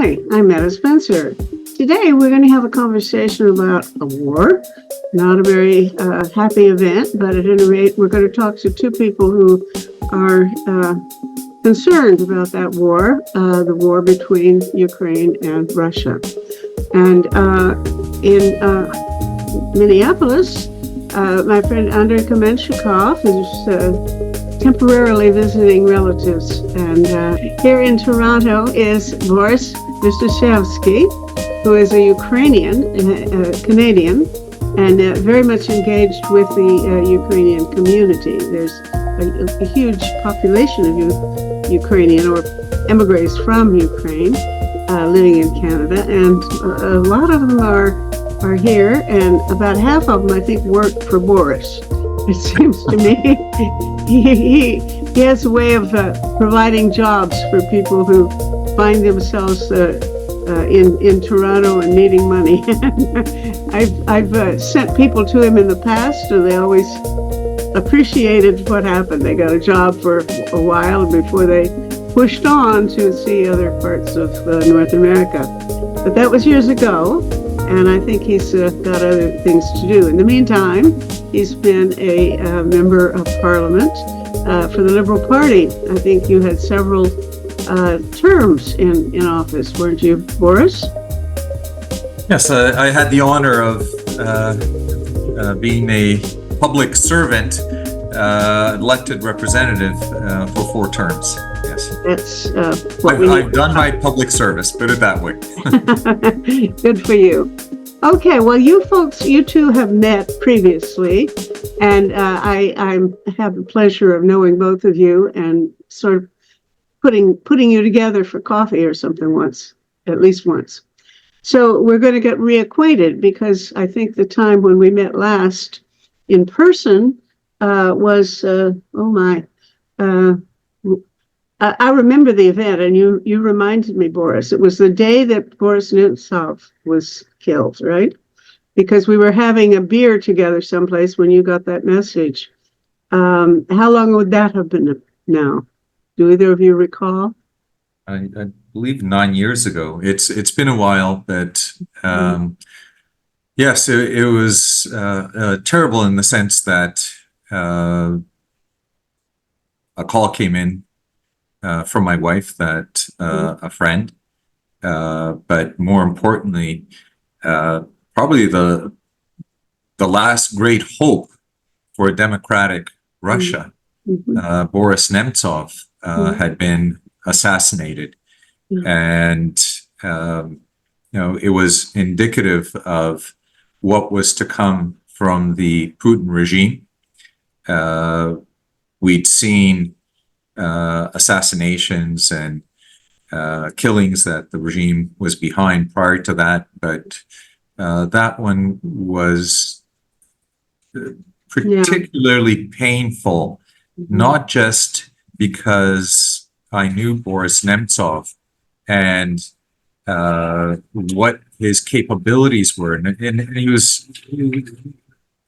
Hi, I'm Metta Spencer. Today we're going to have a conversation about a war. Not a very happy event, but at any rate, we're going to talk to two people who are concerned about that war, the war between Ukraine and Russia. And in Minneapolis, my friend Andrei Kamenshikov is temporarily visiting relatives. And here in Toronto is Boris Vyshnyshevsky, who is a Ukrainian, Canadian, and very much engaged with the Ukrainian community. There's a huge population of Ukrainian or emigres from Ukraine living in Canada, and a lot of them are here, and about half of them, I think, work for Boris. It seems to me he has a way of providing jobs for people who find themselves in Toronto and needing money. I've sent people to him in the past, and they always appreciated what happened. They got a job for a while before they pushed on to see other parts of North America. But that was years ago, and I think he's got other things to do. In the meantime, he's been a member of Parliament for the Liberal Party. I think you had several terms in office, weren't you, Boris? Yes, I had the honor of being a public servant, elected representative for 4 terms. Yes, That's I've done my public service, put it that way. Good for you. Okay, well, you two have met previously, and I have the pleasure of knowing both of you and sort of putting you together for coffee or something once, at least once. So we're going to get reacquainted, because I think the time when we met last in person was, I remember the event, and you reminded me, Boris. It was the day that Boris Nemtsov was killed, right? Because we were having a beer together someplace when you got that message. How long would that have been now? Do either of you recall? I believe 9 years ago. It's been a while, but yes, it was terrible in the sense that a call came in from my wife that a friend, but more importantly, probably the last great hope for a democratic Russia, Boris Nemtsov, had been assassinated, and it was indicative of what was to come from the Putin regime. We'd seen assassinations and killings that the regime was behind prior to that, but that one was particularly painful, not just because I knew Boris Nemtsov and what his capabilities were, and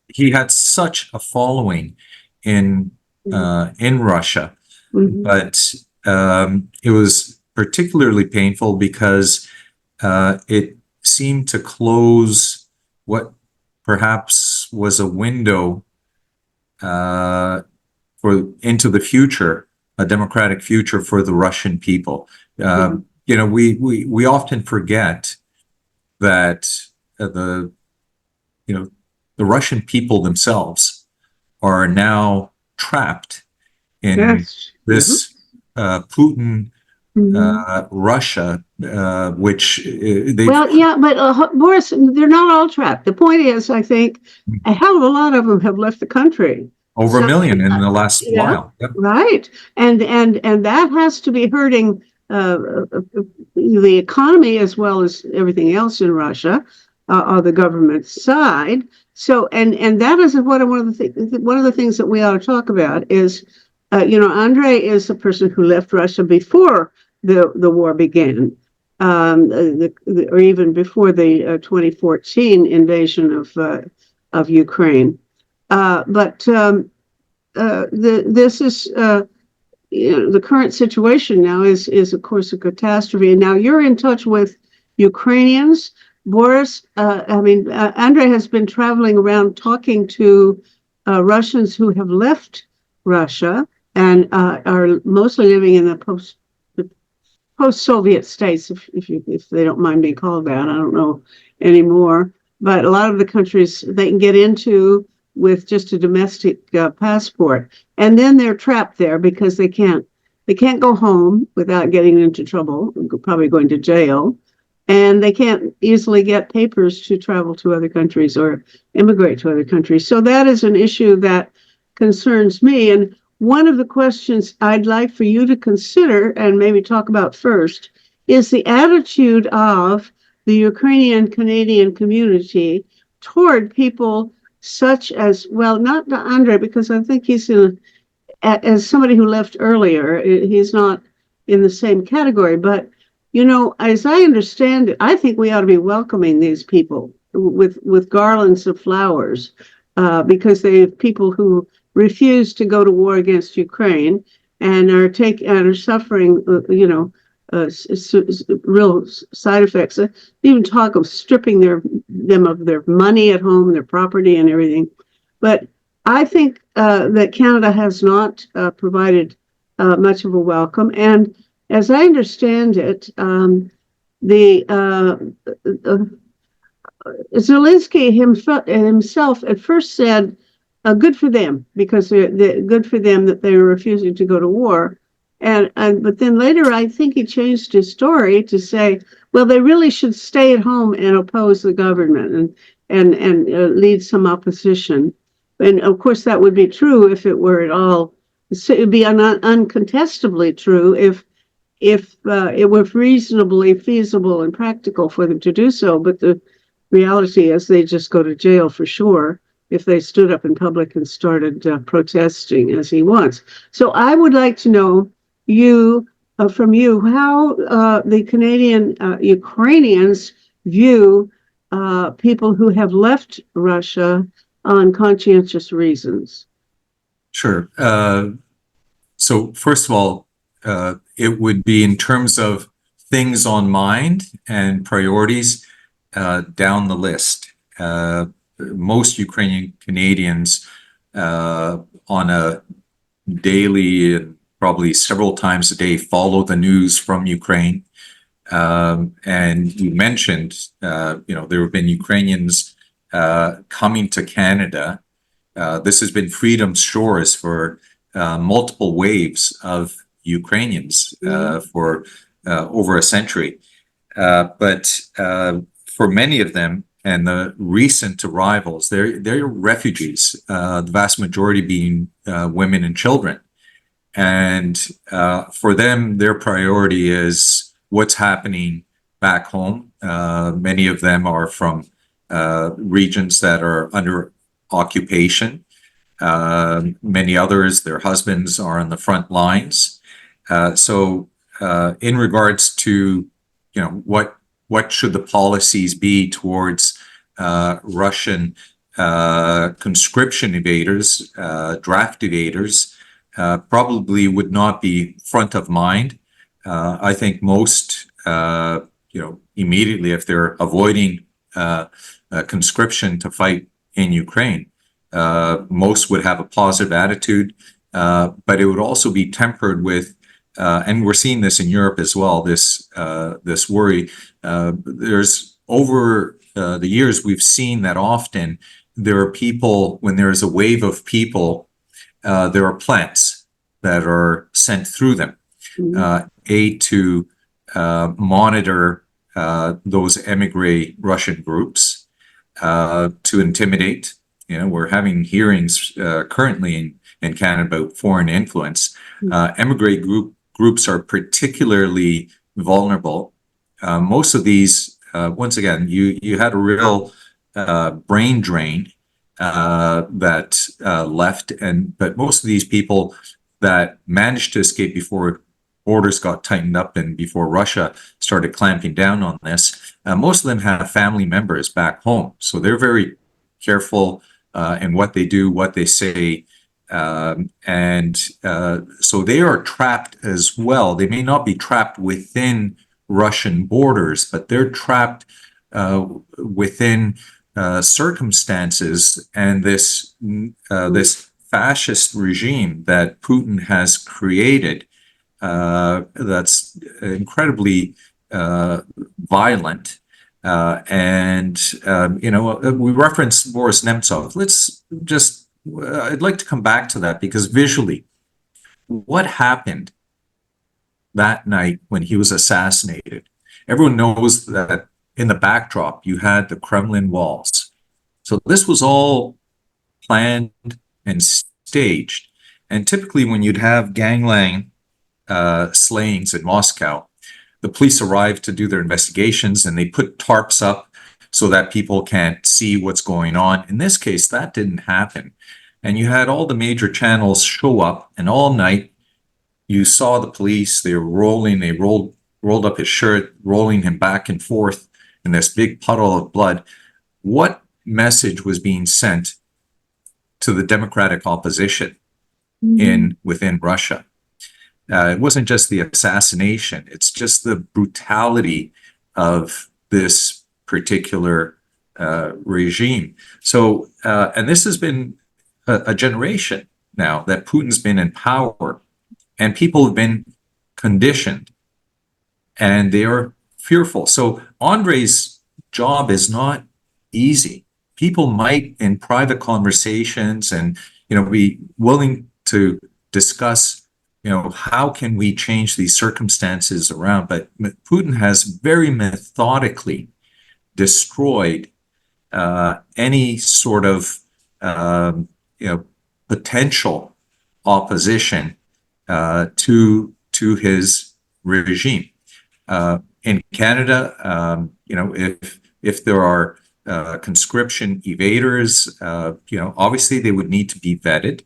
he had such a following in Russia, but it was particularly painful because it seemed to close what perhaps was a window into the future, a democratic future for the Russian people. We often forget that the Russian people themselves are now trapped in this Putin Russia, which but Boris, they're not all trapped. The point is, I think a hell of a lot of them have left the country. Over a million in the last while. Yep. Right. And that has to be hurting the economy as well as everything else in Russia on the government side. So and that is one of the things that we ought to talk about is Andrei is a person who left Russia before the war began, or even before the 2014 invasion of Ukraine. This is the current situation now is of course a catastrophe. And now you're in touch with Ukrainians, Boris. Andrei has been traveling around talking to Russians who have left Russia and are mostly living in the post-Soviet states, if they don't mind being called that. I don't know anymore, but a lot of the countries they can get into with just a domestic passport, and then they're trapped there because they can't go home without getting into trouble, probably going to jail, and they can't easily get papers to travel to other countries or immigrate to other countries. So that is an issue that concerns me. And one of the questions I'd like for you to consider and maybe talk about first is the attitude of the Ukrainian Canadian community toward people such as, well, not Andrei, because I think he's as somebody who left earlier, he's not in the same category. But, as I understand it, I think we ought to be welcoming these people with garlands of flowers, because they have people who refuse to go to war against Ukraine and are suffering, real side effects. Even talk of stripping them of their money at home, their property, and everything. But I think that Canada has not provided much of a welcome. And as I understand it, Zelensky himself at first said, good for them, because good for them that they were refusing to go to war. But then later, I think he changed his story to say, well, they really should stay at home and oppose the government and lead some opposition. And of course, that would be true if it were at all. It would be uncontestably true if it were reasonably feasible and practical for them to do so. But the reality is they just go to jail for sure if they stood up in public and started protesting as he wants. So I would like to know from you how the Canadian Ukrainians view people who have left Russia on conscientious reasons. Sure. So first of all, it would be in terms of things on mind and priorities down the list. Most Ukrainian Canadians on a daily and probably several times a day follow the news from Ukraine. And you mentioned, there have been Ukrainians coming to Canada. This has been Freedom's Shores for multiple waves of Ukrainians for over a century. But for many of them, and the recent arrivals, they're refugees, the vast majority being women and children. And for them, their priority is what's happening back home. Many of them are from regions that are under occupation. Many others, their husbands are on the front lines. So in regards to, what should the policies be towards Russian conscription evaders, draft evaders, probably would not be front of mind. I think most, immediately, if they're avoiding conscription to fight in Ukraine, most would have a positive attitude, but it would also be tempered with, and we're seeing this in Europe as well, this worry. There's over the years, we've seen that often there are people, when there is a wave of people, there are plants that are sent through them, to monitor those emigre Russian groups, to intimidate. We're having hearings currently in Canada about foreign influence. Emigre groups are particularly vulnerable. Most of these, once again, you had a real brain drain that left, but most of these people that managed to escape before borders got tightened up and before Russia started clamping down on this, most of them have family members back home, so they're very careful in what they do, what they say, So they are trapped as well. They may not be trapped within Russian borders, but they're trapped within circumstances and this fascist regime that Putin has created that's incredibly violent. We referenced Boris Nemtsov. I'd like to come back to that because visually, what happened that night when he was assassinated? Everyone knows that in the backdrop, you had the Kremlin walls. So this was all planned and staged. And typically when you'd have gangland slayings in Moscow, the police arrive to do their investigations and they put tarps up so that people can't see what's going on. In this case, that didn't happen. And you had all the major channels show up, and all night you saw the police. They rolled up his shirt, rolling him back and forth in this big puddle of blood. What message was being sent to the democratic opposition within Russia? It wasn't just the assassination, it's just the brutality of this particular regime. So, and this has been a generation now that Putin's been in power, and people have been conditioned and they are fearful. So Andrei's job is not easy. People might in private conversations and, be willing to discuss how can we change these circumstances around? But Putin has very methodically destroyed any sort of potential opposition to his regime. In Canada, if there are conscription evaders, obviously they would need to be vetted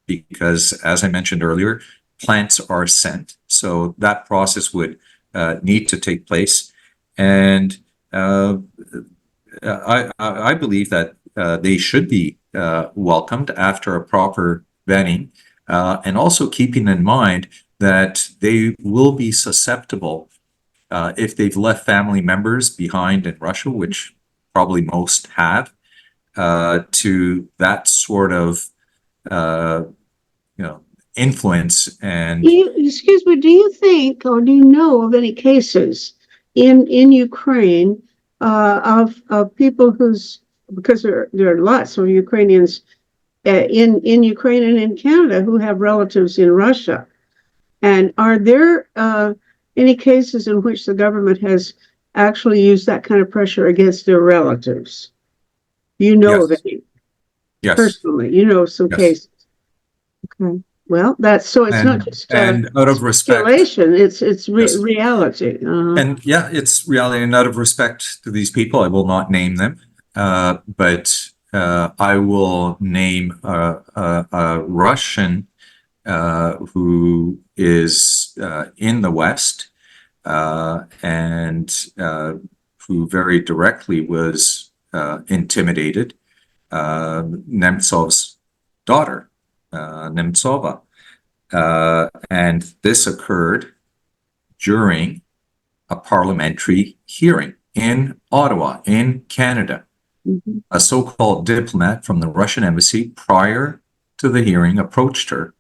because, as I mentioned earlier, plants are sent. So that process would need to take place. And I believe that they should be welcomed after a proper vetting, and also keeping in mind that they will be susceptible if they've left family members behind in Russia, which probably most have, to that sort of influence. And excuse me, do you think or do you know of any cases in Ukraine of people because there are lots of Ukrainians in Ukraine and in Canada who have relatives in Russia, and are there any cases in which the government has actually used that kind of pressure against their relatives? Yes. That yes. Personally, some yes. cases. Okay. Well, it's not just and out of respect, it's reality. And it's reality. And out of respect to these people, I will not name them, but I will name a Russian who is in the West and who very directly was intimidated. Nemtsov's daughter, Nemtsova. And this occurred during a parliamentary hearing in Ottawa, in Canada. Mm-hmm. A so-called diplomat from the Russian embassy prior to the hearing approached her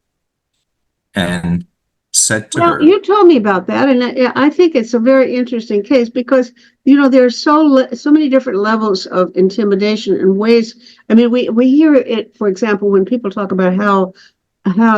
and said to her... You told me about that, and I think it's a very interesting case because, there are so many different levels of intimidation and ways. I mean, we hear it, for example, when people talk about how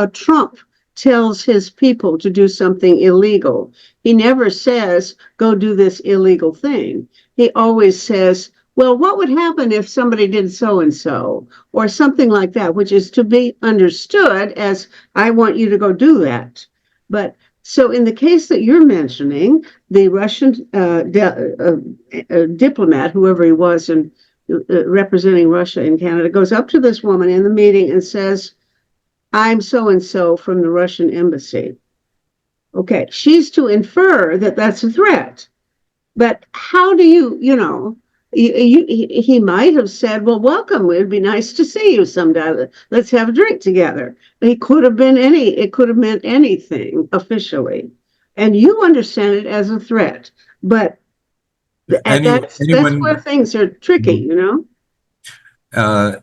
Trump tells his people to do something illegal. He never says, go do this illegal thing. He always says, well, what would happen if somebody did so-and-so or something like that, which is to be understood as, I want you to go do that. But so in the case that you're mentioning, the Russian diplomat, whoever he was, and representing Russia in Canada, goes up to this woman in the meeting and says, I'm so-and-so from the Russian embassy. Okay, she's to infer that that's a threat. But how do you, he might have said, well, welcome. It'd be nice to see you sometime. Let's have a drink together. It could have meant anything officially. And you understand it as a threat. But that's where Anyone, things are tricky, uh,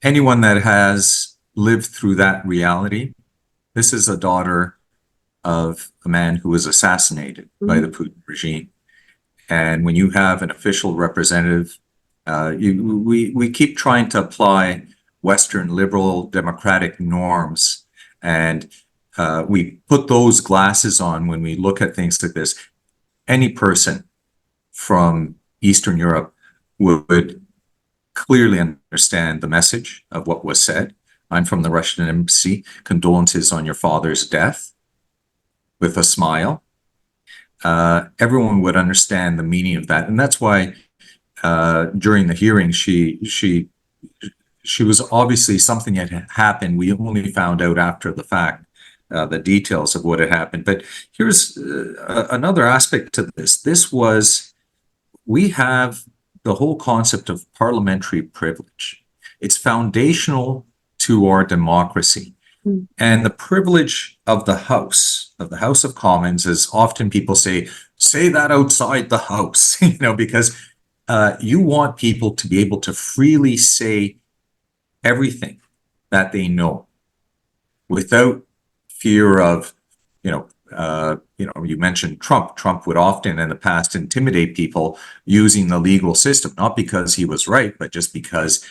anyone that has lived through that reality, this is a daughter of a man who was assassinated by the Putin regime. And when you have an official representative, we keep trying to apply Western liberal democratic norms, and we put those glasses on when we look at things like this. Any person from Eastern Europe would clearly understand the message of what was said. I'm from the Russian embassy. Condolences on your father's death, with a smile. Everyone would understand the meaning of that, and that's why during the hearing she was obviously something had happened. We only found out after the fact the details of what had happened. But here's another aspect to this. We have the whole concept of parliamentary privilege. It's foundational to our democracy. And the privilege of the House of Commons, is often people say that outside the House, because you want people to be able to freely say everything that they know without fear of, you mentioned Trump. Trump would often in the past intimidate people using the legal system, not because he was right, but just because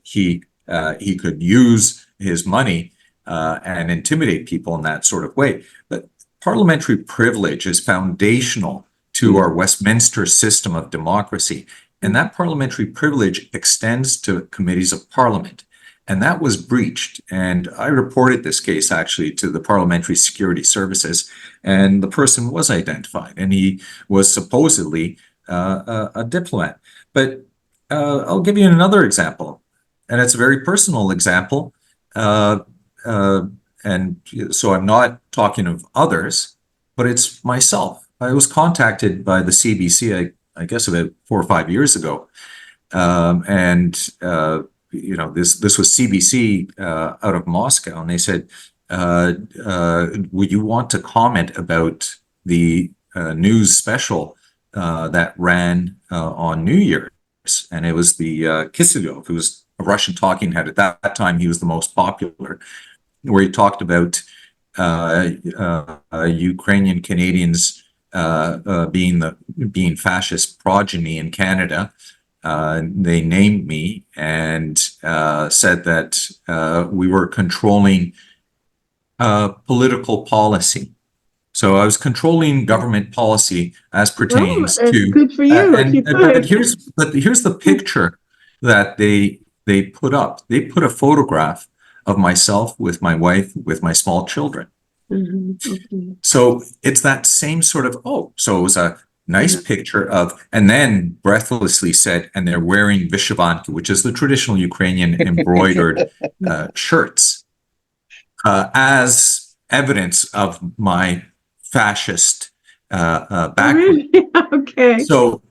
he could use his money and intimidate people in that sort of way. But parliamentary privilege is foundational to our Westminster system of democracy. And that parliamentary privilege extends to committees of parliament. And that was breached. And I reported this case actually to the Parliamentary Security Services, and the person was identified, and he was supposedly a diplomat. But I'll give you another example, and it's a very personal example. And so I'm not talking of others, but it's myself. I was contacted by the CBC, I guess about 4 or 5 years ago. This was CBC out of Moscow, and they said, would you want to comment about the news special that ran on New Year's? And it was the Kisilov, who was a Russian talking head. At that time, he was the most popular, where he talked about Ukrainian Canadians being fascist progeny in Canada. They named me and said that we were controlling political policy. So I was controlling government policy as pertains to. Good for you. But here's the picture that they put up. They put a photograph of myself with my wife, with my small children. Okay. So it's that same sort of, so it was a nice picture of, and then breathlessly said, and they're wearing vyshyvanki, which is the traditional Ukrainian embroidered shirts, as evidence of my fascist background. Okay. So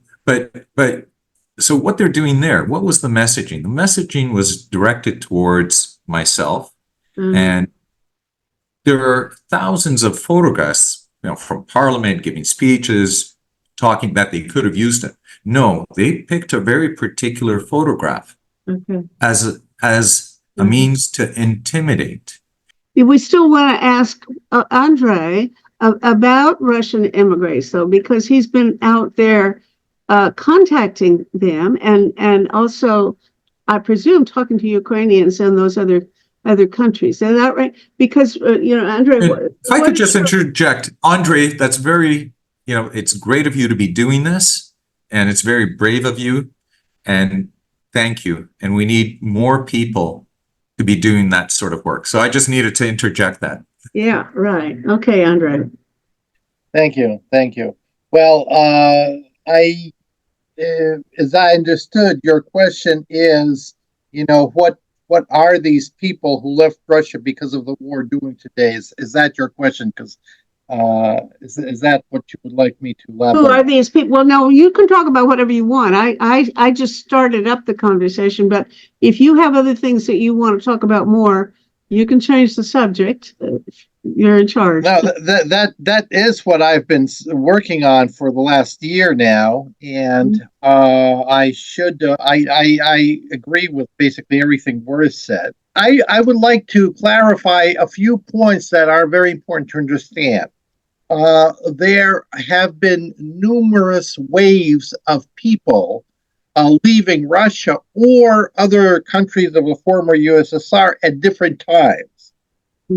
what they're doing there, what was the messaging? The messaging was directed towards myself, and there are thousands of photographs, from Parliament giving speeches, talking that they could have used it. No, they picked a very particular photograph as a means to intimidate. We still want to ask Andre about Russian immigrants, though, because he's been out there contacting them and also, I presume, talking to Ukrainians and those other countries. Is that right? Because, Andre... If I could just interject, Andre, that's very... it's great of you to be doing this, and it's very brave of you, and thank you. And we need more people to be doing that sort of work. So I just needed to interject that. Yeah, right. Okay, Andre. Thank you. Well, as I understood, your question is, what are these people who left Russia because of the war doing today? Is that your question? Because Is that what you would like me to Who are elaborate? these people? Well, no, you can talk about whatever you want. I just started up the conversation, but if you have other things that you want to talk about more, you can change the subject. You're in charge. No, that is what I've been working on for the last year now, and I agree with basically everything Boris said. I would like to clarify a few points that are very important to understand. There have been numerous waves of people leaving Russia or other countries of the former USSR at different times.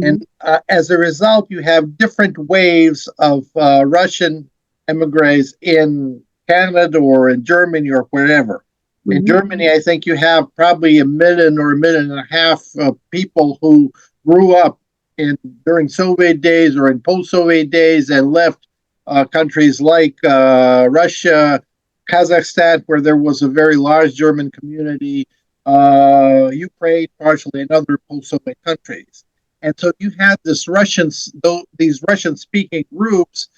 And as a result, you have different waves of Russian emigres in Canada or in Germany or wherever. In Germany, I think you have probably 1 million or 1.5 million of people who grew up during Soviet days or in post-Soviet days and left countries like Russia, Kazakhstan, where there was a very large German community, Ukraine, partially, and other post-Soviet countries. And so you have these Russian-speaking groups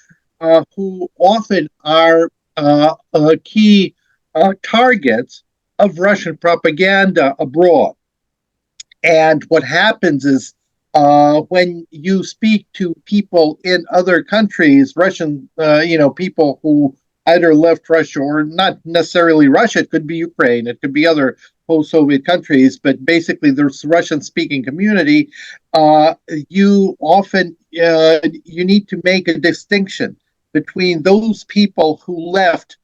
who often are key targets of Russian propaganda abroad. And what happens is when you speak to people in other countries, Russian, people who either left Russia or not necessarily Russia, it could be Ukraine, it could be other post-Soviet countries, but basically there's Russian-speaking community. You often you need to make a distinction between those people who left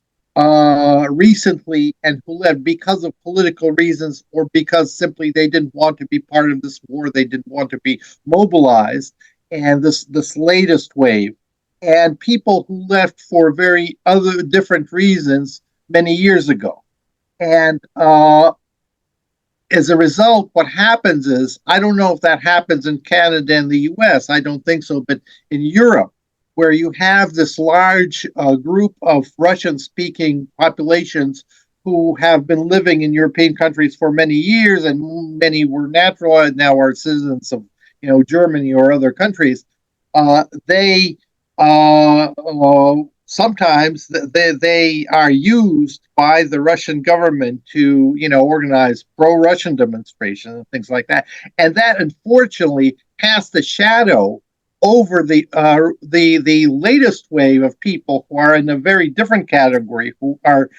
recently and who left because of political reasons or because simply they didn't want to be part of this war, they didn't want to be mobilized, and this latest wave, and people who left for very other different reasons many years ago. And as a result, what happens is, I don't know if that happens in Canada and the US, I don't think so, but in Europe, where you have this large group of Russian-speaking populations who have been living in European countries for many years, and many were natural and now are citizens of, Germany or other countries. They sometimes they are used by the Russian government to, organize pro-Russian demonstrations and things like that, and that unfortunately casts a shadow over the latest wave of people who are in a very different category, who are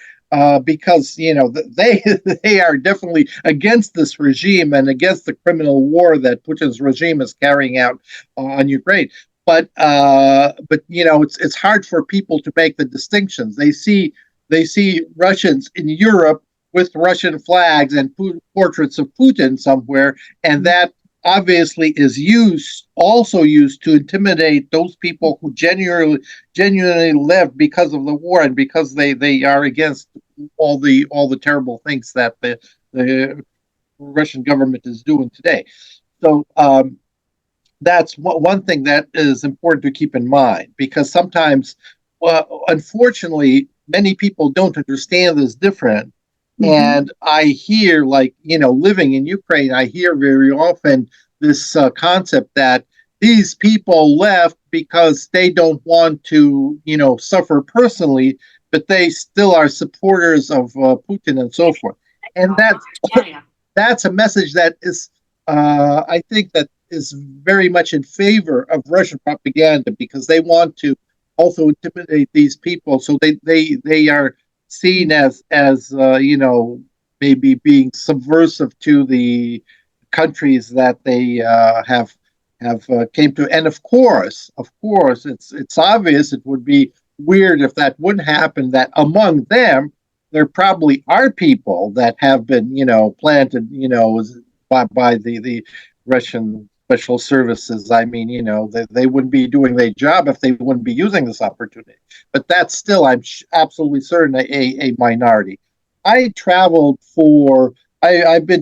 because they are definitely against this regime and against the criminal war that Putin's regime is carrying out on Ukraine. But it's hard for people to make the distinctions. They see Russians in Europe with Russian flags and portraits of Putin somewhere, and that obviously is also used to intimidate those people who genuinely left because of the war and because they are against all the terrible things that the Russian government is doing today. So that's one thing that is important to keep in mind, because sometimes, unfortunately, many people don't understand this difference. And I hear, living in Ukraine, I hear very often this concept that these people left because they don't want to, suffer personally, but they still are supporters of Putin and so forth. And that's a message that is, I think, that is very much in favor of Russian propaganda, because they want to also intimidate these people, so they are seen as maybe being subversive to the countries that they have came to. And of course, it's obvious, it would be weird if that wouldn't happen, that among them there probably are people that have been planted by the Russian special services. I mean, they wouldn't be doing their job if they wouldn't be using this opportunity. But that's still, I'm absolutely certain, a minority. I've been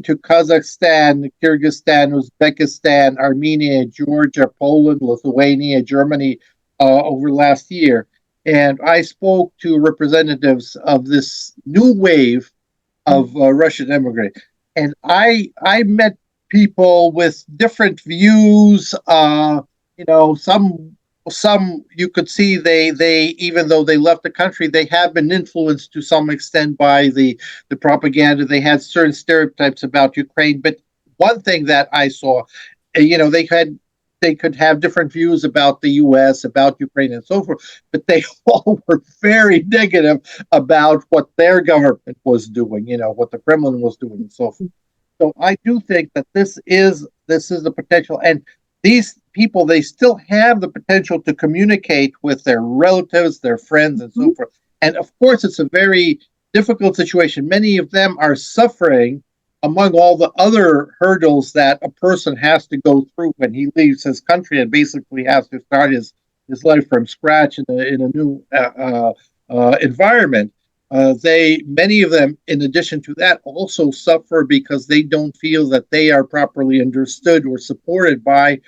to Kazakhstan, Kyrgyzstan, Uzbekistan, Armenia, Georgia, Poland, Lithuania, Germany over last year. And I spoke to representatives of this new wave of Russian immigrants. And I met people with different views, some some you could see they even though they left the country, they have been influenced to some extent by the propaganda. They had certain stereotypes about Ukraine, but one thing that I saw, they could have different views about the U.S., about Ukraine, and so forth, but they all were very negative about what their government was doing, what the Kremlin was doing, and so forth. So I do think that this is the potential, and these people, they still have the potential to communicate with their relatives, their friends, and so forth. And of course, it's a very difficult situation. Many of them are suffering among all the other hurdles that a person has to go through when he leaves his country and basically has to start his life from scratch in a new environment. Many of them, in addition to that, also suffer because they don't feel that they are properly understood or supported by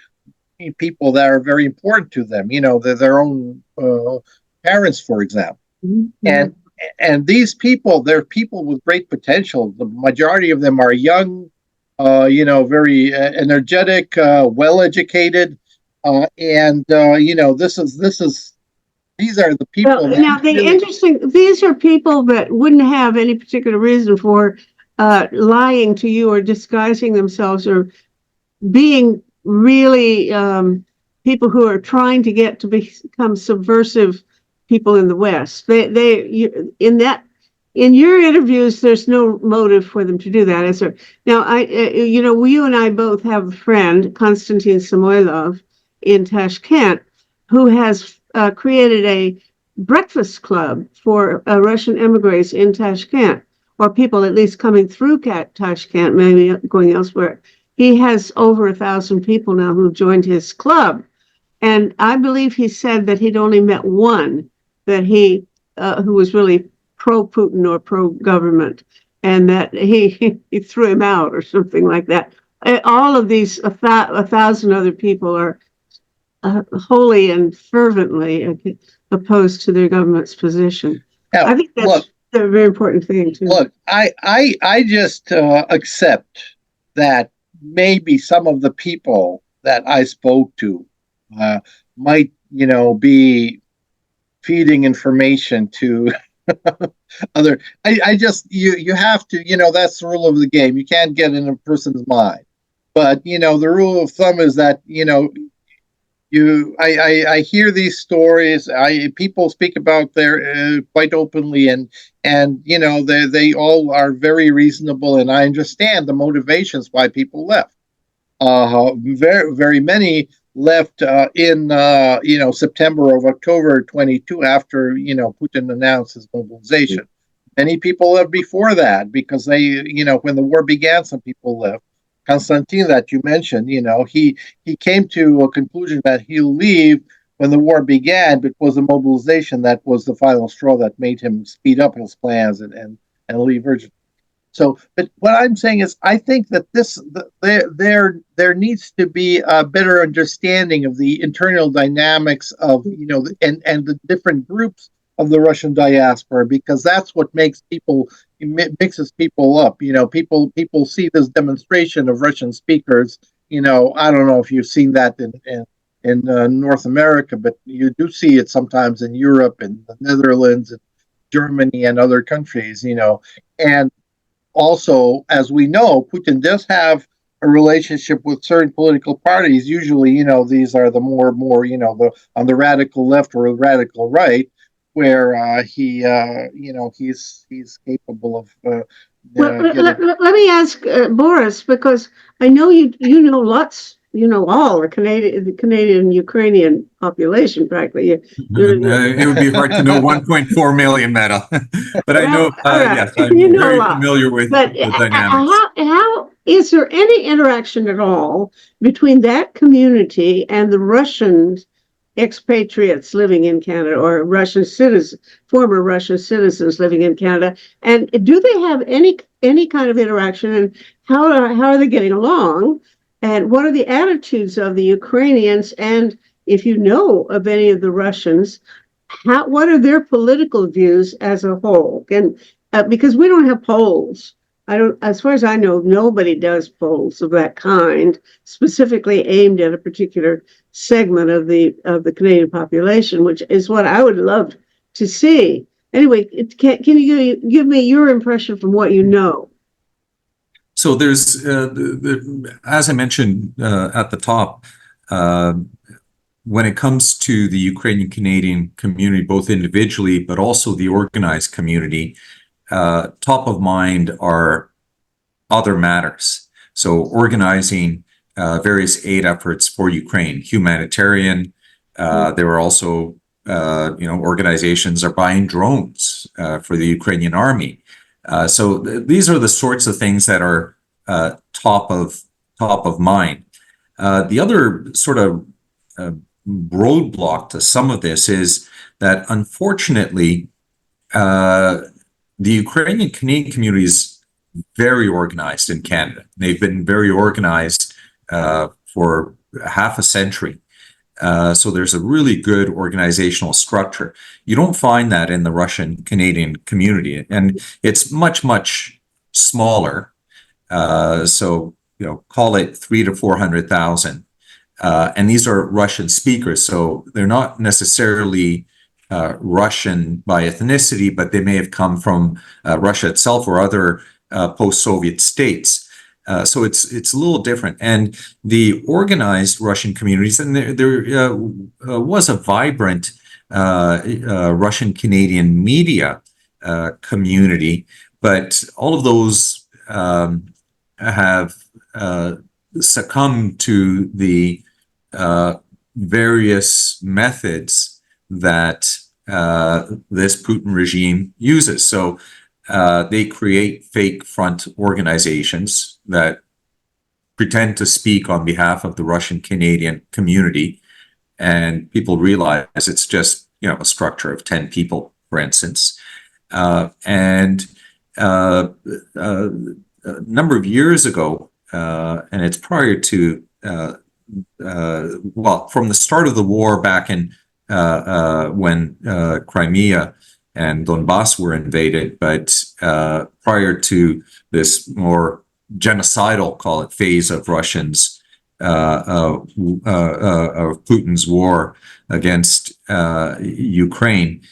people that are very important to them. Their own parents, for example. Mm-hmm. And these people, they're people with great potential. The majority of them are young, very energetic, well-educated, and these are the people. Well, now, these are people that wouldn't have any particular reason for lying to you or disguising themselves or being really people who are trying to get to become subversive people in the West. In your interviews, there's no motive for them to do that, is there? Now, you and I both have a friend, Konstantin Samoilov, in Tashkent, who has created a breakfast club for Russian emigres in Tashkent, or people at least coming through Tashkent, maybe going elsewhere. He has over 1,000 people now who joined his club. And I believe he said that he'd only met one that who was really pro-Putin or pro-government, and that he threw him out or something like that. All of these 1,000 other people are wholly and fervently opposed to their government's position. Now, I think that's a very important thing too. Look, I just accept that maybe some of the people that I spoke to might, be feeding information to other. I just you have to, that's the rule of the game. You can't get in a person's mind, but the rule of thumb is that I hear these stories. People speak about their quite openly, and they all are very reasonable, and I understand the motivations why people left. Very very many left in September or October 22 after Putin announced his mobilization. Many people left before that because they when the war began, some people left. Konstantin, that you mentioned, he came to a conclusion that he'll leave when the war began, but was the mobilization that was the final straw that made him speed up his plans and leave urgently. So, but what I'm saying is, I think that there needs to be a better understanding of the internal dynamics of and the different groups of the Russian diaspora, because that's what mixes people up. People see this demonstration of Russian speakers. I don't know if you've seen that in North America, but you do see it sometimes in Europe and the Netherlands and Germany and other countries. And also, as we know, Putin does have a relationship with certain political parties. Usually, these are the more on the radical left or radical right, where he's capable of. Let me ask Boris, because I know you know lots. All the Canadian Ukrainian population practically. It would be hard to know 1.4 million, Meta, but I know. Yes, I'm very familiar with the dynamics. How is there any interaction at all between that community and the Russian expatriates living in Canada, or former Russian citizens living in Canada? And do they have any kind of interaction? And how are they getting along? And what are the attitudes of the Ukrainians? And if you know of any of the Russians, what are their political views as a whole? And because we don't have polls, I don't, as far as I know, nobody does polls of that kind specifically aimed at a particular segment of the Canadian population, which is what I would love to see. Anyway, can you give me your impression from what you know? So there's, as I mentioned at the top, when it comes to the Ukrainian Canadian community, both individually but also the organized community, top of mind are other matters. So organizing various aid efforts for Ukraine, humanitarian. There are also, organizations are buying drones for the Ukrainian army. So these are the sorts of things that are top of mind. The other sort of roadblock to some of this is that, unfortunately, the Ukrainian Canadian community is very organized in Canada. They've been very organized for half a century. So there's a really good organizational structure. You don't find that in the Russian Canadian community, and it's much, much smaller. So, call it 300,000 to 400,000. And these are Russian speakers, so they're not necessarily Russian by ethnicity, but they may have come from Russia itself or other post-Soviet states. So it's a little different. And the organized Russian communities, and there was a vibrant Russian Canadian media community, but all of those have succumbed to the various methods that this Putin regime uses. So they create fake front organizations that pretend to speak on behalf of the Russian Canadian community, and people realize it's just a structure of 10 people, for instance. And a number of years ago, and it's prior to from the start of the war back in when Crimea and Donbass were invaded, but prior to this more genocidal, call it, phase of Russians of Putin's war against Ukraine,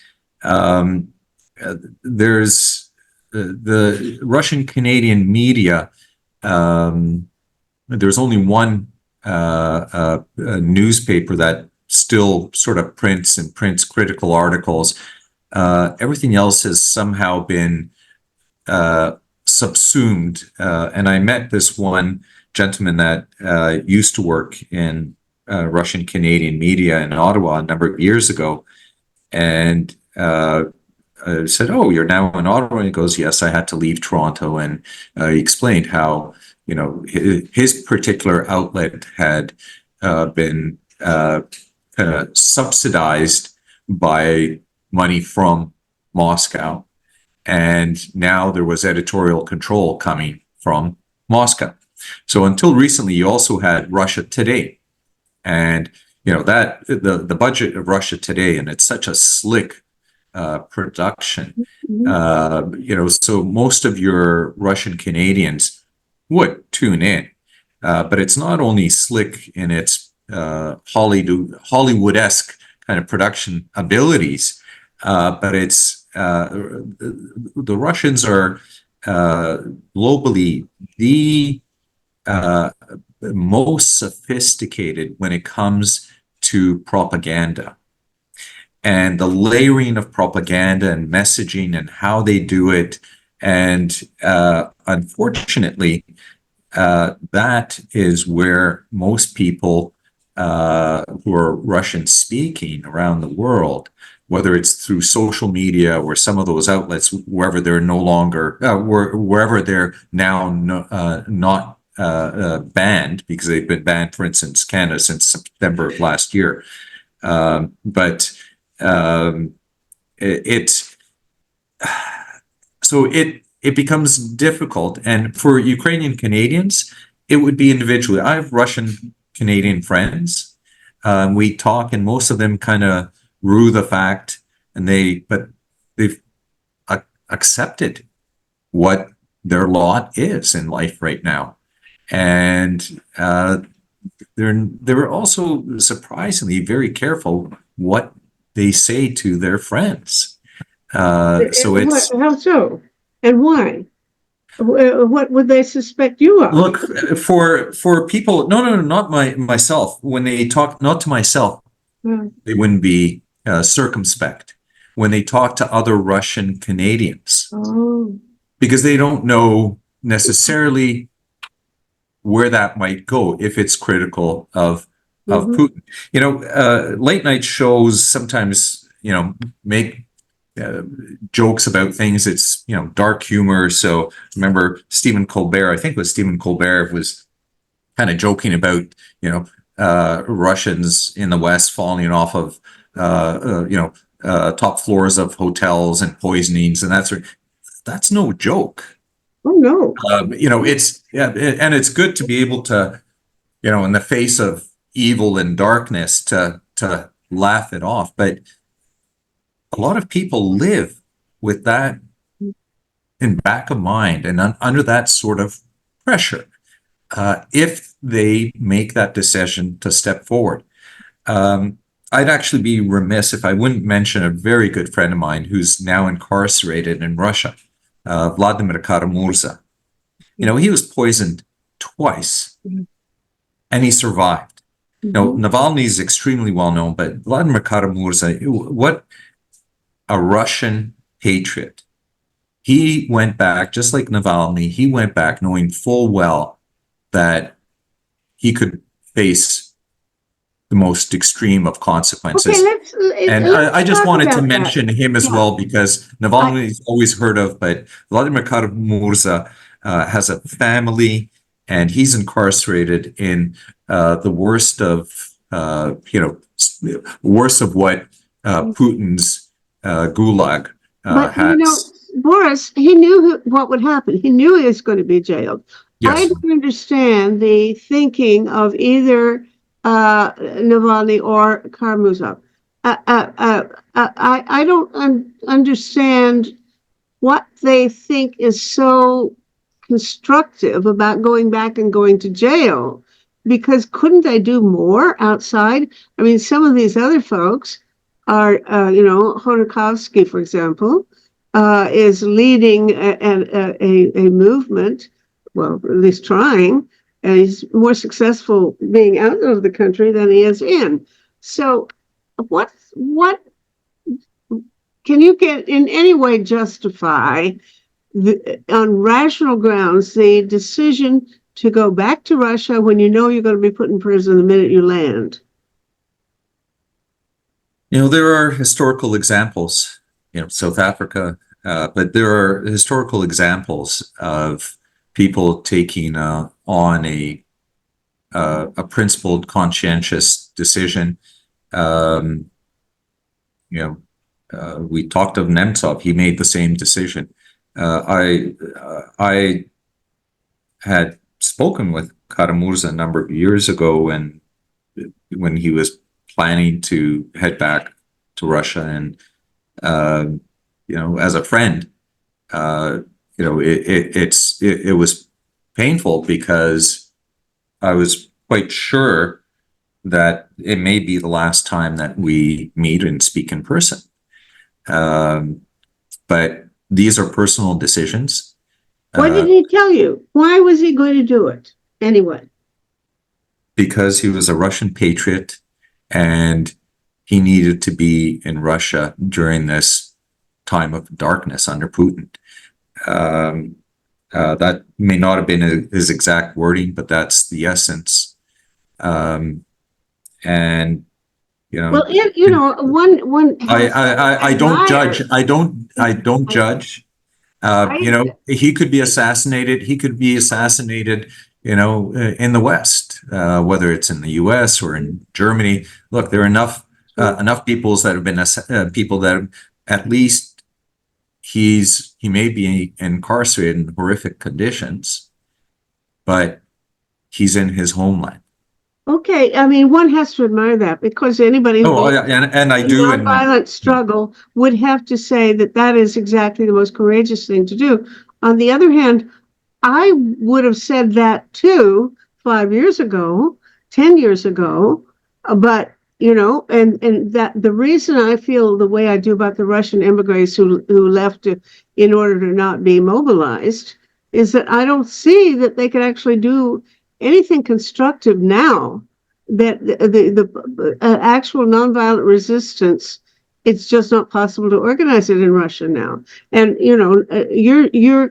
there's the Russian Canadian media. There's only one newspaper that still sort of prints critical articles. Everything else has somehow been subsumed. And I met this one gentleman that used to work in Russian Canadian media in Ottawa a number of years ago. And I said, "Oh, you're now in Ottawa?" And he goes, "Yes, I had to leave Toronto." And he explained how, his particular outlet had been kind of subsidized by money from Moscow. And now there was editorial control coming from Moscow. So until recently, you also had Russia Today. And, that the budget of Russia Today, and it's such a slick production, so most of your Russian Canadians would tune in. But it's not only slick in its Hollywood-esque kind of production abilities, but it's the Russians are globally the most sophisticated when it comes to propaganda, and the layering of propaganda and messaging and how they do it. And unfortunately, that is where most people who are Russian speaking around the world, whether it's through social media or some of those outlets, wherever they're no longer, wherever they're now not banned, because they've been banned, for instance, Canada since September of last year. But it becomes difficult. And for Ukrainian Canadians, it would be individually. I have Russian Canadian friends. We talk, and most of them kind of rue the fact, but they've accepted what their lot is in life right now. And they're also surprisingly very careful what they say to their friends. So it's How so? And why? What would they suspect you of? look for people. No, not myself. When they talk, not to myself, they wouldn't be circumspect when they talk to other Russian Canadians, Oh, because they don't know necessarily where that might go if it's critical of Mhm. Putin. You know, late night shows sometimes, you know, make jokes about things. It's, you know, dark humor. So remember Stephen Colbert, I think it was Stephen Colbert, was kind of joking about, you know, Russians in the West falling off of, top floors of hotels and poisonings and that's no joke. oh no. You know, and it's good to be able to, you know, in the face of evil and darkness, to laugh it off. But a lot of people live with that in back of mind and under that sort of pressure. If they make that decision to step forward, I'd actually be remiss if I wouldn't mention a very good friend of mine who's now incarcerated in Russia, Vladimir Kara-Murza. You know, he was poisoned twice, and he survived. You know, Navalny is extremely well known, but Vladimir Kara-Murza, what a Russian patriot. He went back, just like Navalny, he went back knowing full well that he could face the most extreme of consequences. Okay, And let's I just talk wanted to about mention him as Yeah. well, because Navalny is always heard of, but Vladimir Kara-Murza has a family, and he's incarcerated in the worst of, worst of what Putin's gulag But has. you know, Boris, he knew what would happen. He knew he was going to be jailed. I Yes. don't understand the thinking of either Navalny or Kara-Murza. I don't understand what they think is so constructive about going back and going to jail, because couldn't they do more outside? I mean, some of these other folks are, Khodorkovsky, for example, is leading a movement, well, at least trying, and he's more successful being out of the country than he is in. So what can you get in any way justify on rational grounds the decision to go back to Russia when you know you're going to be put in prison the minute you land? You know, there are historical examples, you know, South Africa, but there are historical examples of people taking on a principled, conscientious decision. We talked of Nemtsov; he made the same decision. I had spoken with Kara-Murza a number of years ago, and when he was planning to head back to Russia, and as a friend, it was painful, because I was quite sure that it may be the last time that we meet and speak in person. But these are personal decisions. What did he tell you? Why was he going to do it anyway? Because he was a Russian patriot, and he needed to be in Russia during this time of darkness under Putin. That may not have been his exact wording, but that's the essence. Well, one I don't judge. I don't judge. He could be assassinated. He could be assassinated, in the West, whether it's in the U.S. or in Germany. Look, there are enough peoples that have been people that at least he may be incarcerated in horrific conditions, but he's in his homeland. Okay, I mean, one has to admire that, because anybody who and I do, violent struggle would have to say that that is exactly the most courageous thing to do. On the other hand, I would have said that too 5 years ago, 10 years ago, but and that the reason I feel the way I do about the Russian immigrants who left in order to not be mobilized is that I don't see that they can actually do anything constructive now. That the actual nonviolent resistance, it's just not possible to organize it in Russia now. And you're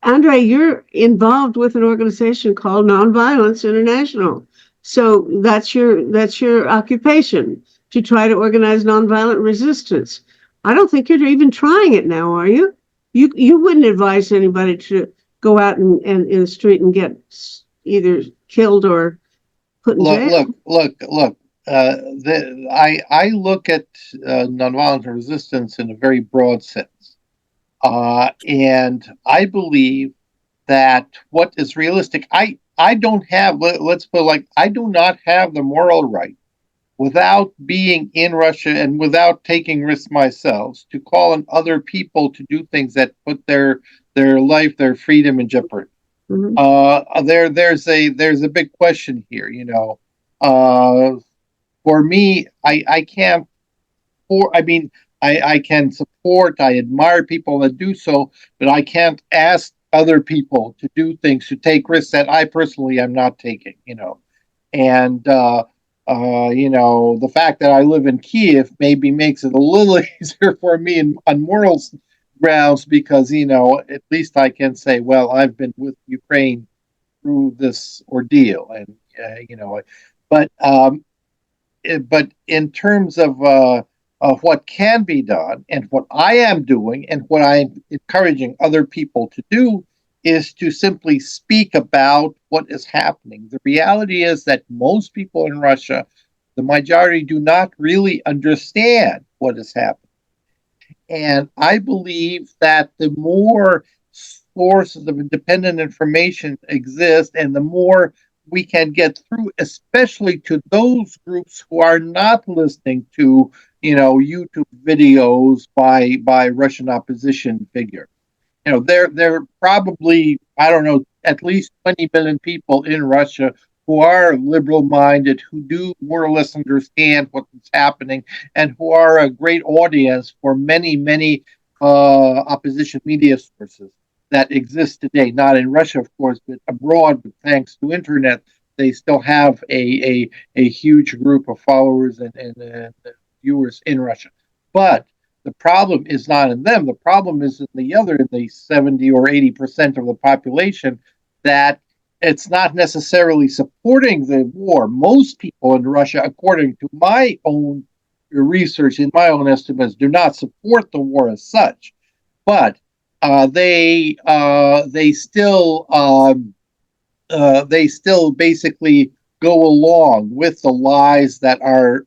Andre, you're involved with an organization called Nonviolence International. So that's your occupation, to try to organize nonviolent resistance. I don't think you're even trying it now, are you? You wouldn't advise anybody to go out and in the street and get either killed or put in jail. Look. I look at nonviolent resistance in a very broad sense. And I believe that what is realistic, I don't have, let's put it like, I do not have the moral right, without being in Russia and without taking risks myself, to call on other people to do things that put their life, their freedom in jeopardy. Mm-hmm. There's a big question here, for me, I can't, I can support, I admire people that do so, but I can't ask other people to do things, to take risks that I personally am not taking, And, the fact that I live in Kiev maybe makes it a little easier for me on moral grounds, because, at least I can say, well, I've been with Ukraine through this ordeal. And, but in terms of what can be done, and what I am doing, and what I'm encouraging other people to do, is to simply speak about what is happening. The reality is that most people in Russia, the majority, do not really understand what is happening. And I believe that the more sources of independent information exist, and the more we can get through, especially to those groups who are not listening to, YouTube videos by Russian opposition figures. There are probably, I don't know, at least 20 million people in Russia who are liberal-minded, who do more or less understand what's happening, and who are a great audience for many, many opposition media sources that exist today. Not in Russia, of course, but abroad. But thanks to internet, they still have a huge group of followers and viewers in Russia. But the problem is not in them. The problem is in the 70 or 80% of the population that it's not necessarily supporting the war. Most people in Russia, according to my own research, in my own estimates, do not support the war as such. But they still basically go along with the lies that are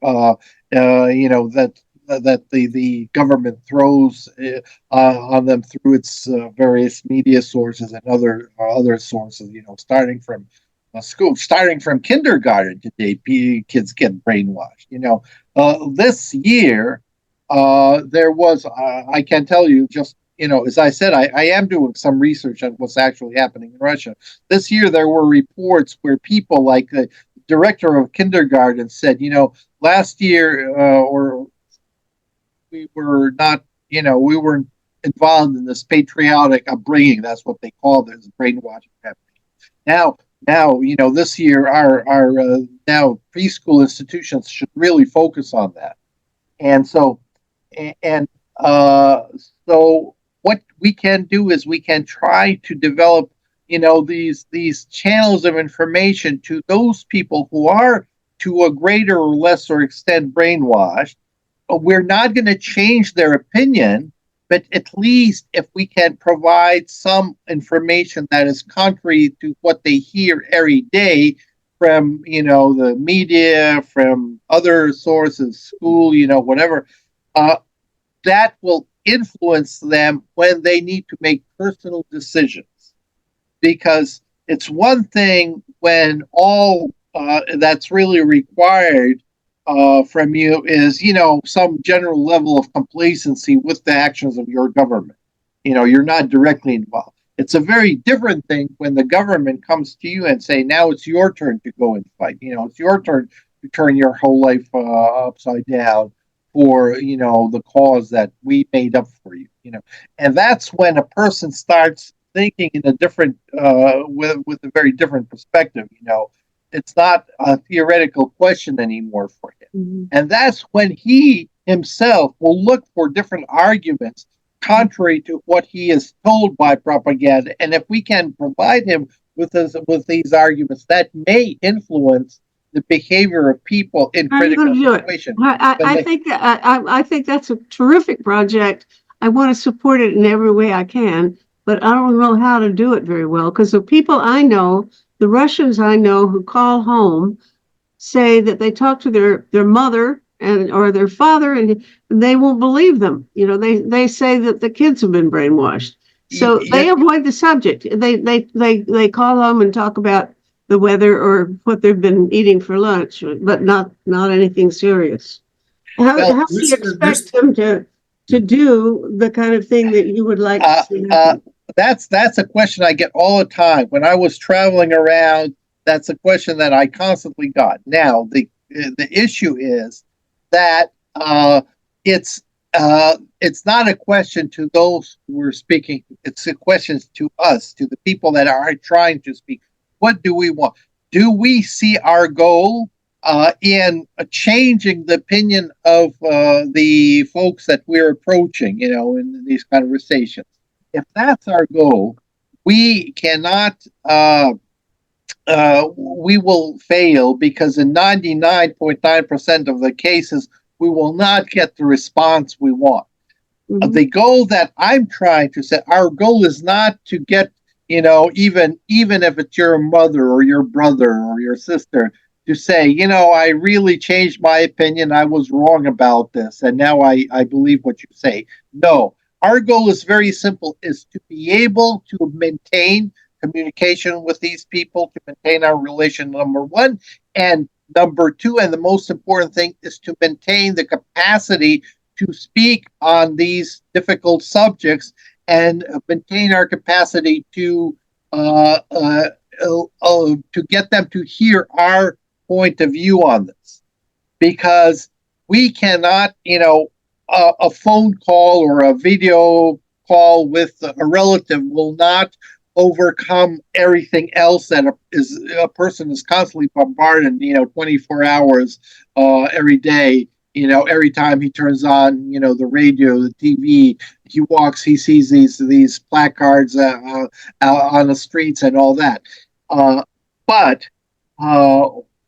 that the government throws on them through its various media sources and other sources. Starting from school, starting from kindergarten today, kids get brainwashed. This year there was, I can tell you, just as I said, I am doing some research on what's actually happening in Russia. This year there were reports where people like the director of kindergarten said, last year we were not, we weren't involved in this patriotic upbringing. That's what they call this brainwashing happening. Now, this year our now preschool institutions should really focus on that. And so what we can do is we can try to develop, these channels of information to those people who are to a greater or lesser extent brainwashed. We're not going to change their opinion, but at least if we can provide some information that is contrary to what they hear every day from, the media, from other sources, school, whatever, that will influence them when they need to make personal decisions. Because it's one thing when all that's really required from you is, some general level of complacency with the actions of your government. You're not directly involved. It's a very different thing when the government comes to you and say, now it's your turn to go and fight. It's your turn to turn your whole life upside down for, the cause that we made up for you. And that's when a person starts thinking in a different, with a very different perspective. It's not a theoretical question anymore for him. Mm-hmm. And that's when he himself will look for different arguments contrary to what he is told by propaganda. And if we can provide him with these arguments, that may influence the behavior of people in critical situations. I think that's a terrific project. I want to support it in every way I can, but I don't know how to do it very well, because the people I know, the Russians I know who call home, say that they talk to their mother or their father, and they won't believe them. They say that the kids have been brainwashed, so they avoid the subject. They call home and talk about the weather or what they've been eating for lunch, but not anything serious. How do you expect them to do the kind of thing that you would like to see happen? That's a question I get all the time. When I was traveling around, that's a question that I constantly got. Now, the issue is that it's not a question to those who are speaking. It's a question to us, to the people that are trying to speak. What do we want? Do we see our goal in changing the opinion of the folks that we're approaching, in these conversations? If that's our goal, we cannot, we will fail, because in 99.9% of the cases, we will not get the response we want. Mm-hmm. The goal that I'm trying to set, our goal is not to get, even if it's your mother or your brother or your sister, to say, I really changed my opinion. I was wrong about this, and now I believe what you say. No, our goal is very simple, is to be able to maintain communication with these people, to maintain our relation, number one. And number two, and the most important thing, is to maintain the capacity to speak on these difficult subjects and maintain our capacity to get them to hear our point of view on this. Because we cannot, a phone call or a video call with a relative will not overcome everything else that a person is constantly bombarded, 24 hours every day. Every time he turns on, the radio, the TV, he walks, he sees these placards out on the streets and all that. But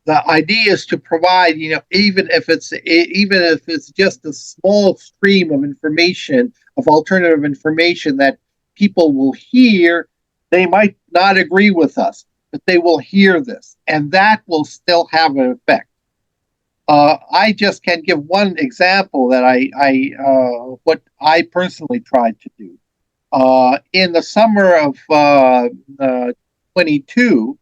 the idea is to provide, even if it's just a small stream of information, of alternative information that people will hear. They might not agree with us, but they will hear this, and that will still have an effect. I just can give one example that what I personally tried to do. In the summer of 22,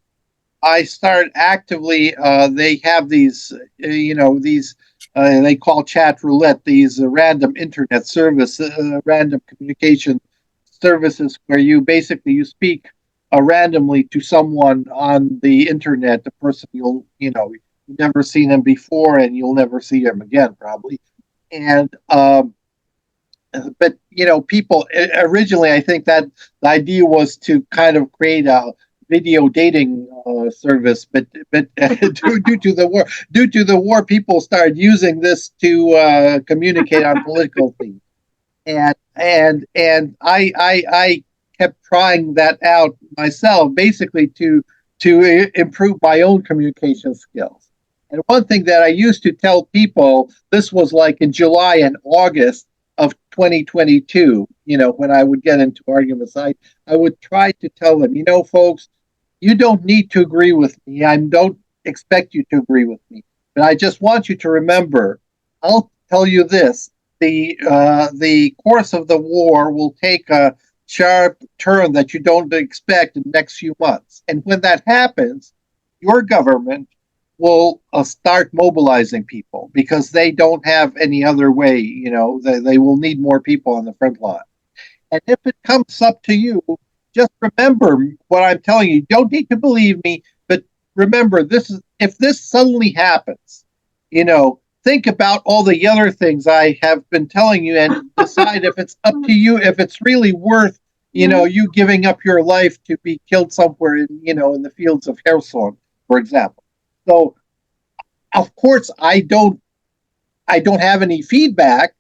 I started actively. They have these, they call chat roulette, these random internet service, random communication services, where you speak randomly to someone on the internet, the person you've never seen them before, and you'll never see them again, probably. And but people originally, I think that the idea was to kind of create a video dating service, but due to the war, people started using this to communicate on political things, and I kept trying that out myself, basically to improve my own communication skills. And one thing that I used to tell people, this was like in July and August of 2022, when I would get into arguments, I would try to tell them, folks, you don't need to agree with me. I don't expect you to agree with me. But I just want you to remember, I'll tell you this, the course of the war will take a sharp turn that you don't expect in the next few months. And when that happens, your government will start mobilizing people, because they don't have any other way. They will need more people on the front line. And if it comes up to you, just remember what I'm telling you. You don't need to believe me, but remember, if this suddenly happens, think about all the other things I have been telling you and decide if it's up to you, if it's really worth, you giving up your life to be killed somewhere in the fields of Kherson, for example. So, of course, I don't have any feedback.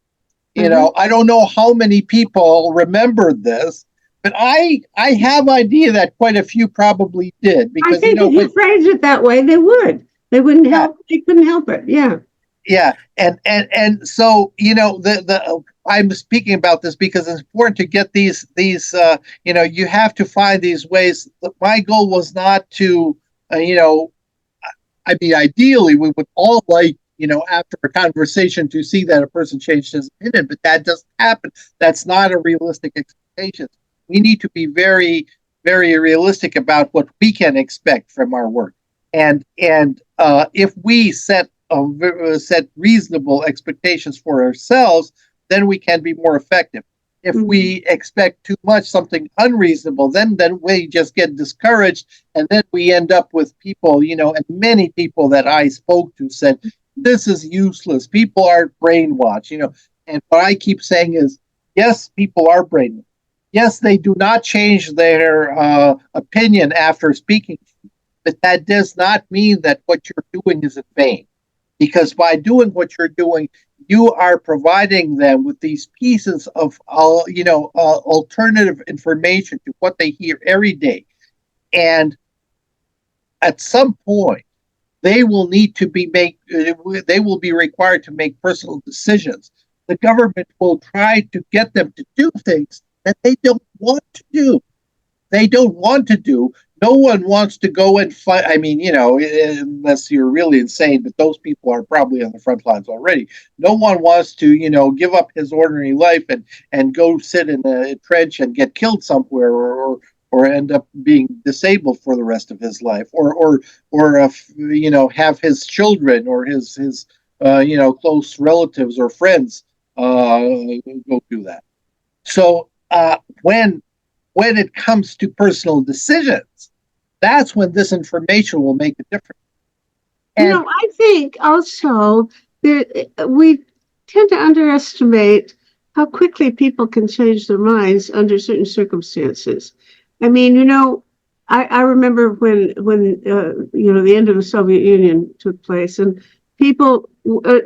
I don't know how many people remembered this, but I have idea that quite a few probably did, because I think if you phrase it that way, they would. They wouldn't help. They couldn't help it. Yeah. Yeah, and so I'm speaking about this because it's important to get these you have to find these ways. My goal was not to ideally we would all like after a conversation to see that a person changed his opinion, but that doesn't happen. That's not a realistic expectation. We need to be very, very realistic about what we can expect from our work, and if we set reasonable expectations for ourselves, then we can be more effective. If we expect too much, something unreasonable, then we just get discouraged, and then we end up with people, and many people that I spoke to said, this is useless. People are brainwashed, and what I keep saying is, yes, people are brainwashed. Yes, they do not change their opinion after speaking, but that does not mean that what you're doing is in vain. Because by doing what you're doing, you are providing them with these pieces of, alternative information to what they hear every day. And at some point, they will be required to make personal decisions. The government will try to get them to do things that they don't want to do. No one wants to go and fight. Unless you're really insane, but those people are probably on the front lines already. No one wants to, give up his ordinary life and go sit in a trench and get killed somewhere, or end up being disabled for the rest of his life, or have his children or his close relatives or friends go do that. So when it comes to personal decisions, that's when this information will make a difference. And I think also we tend to underestimate how quickly people can change their minds under certain circumstances. I remember when the end of the Soviet Union took place, and people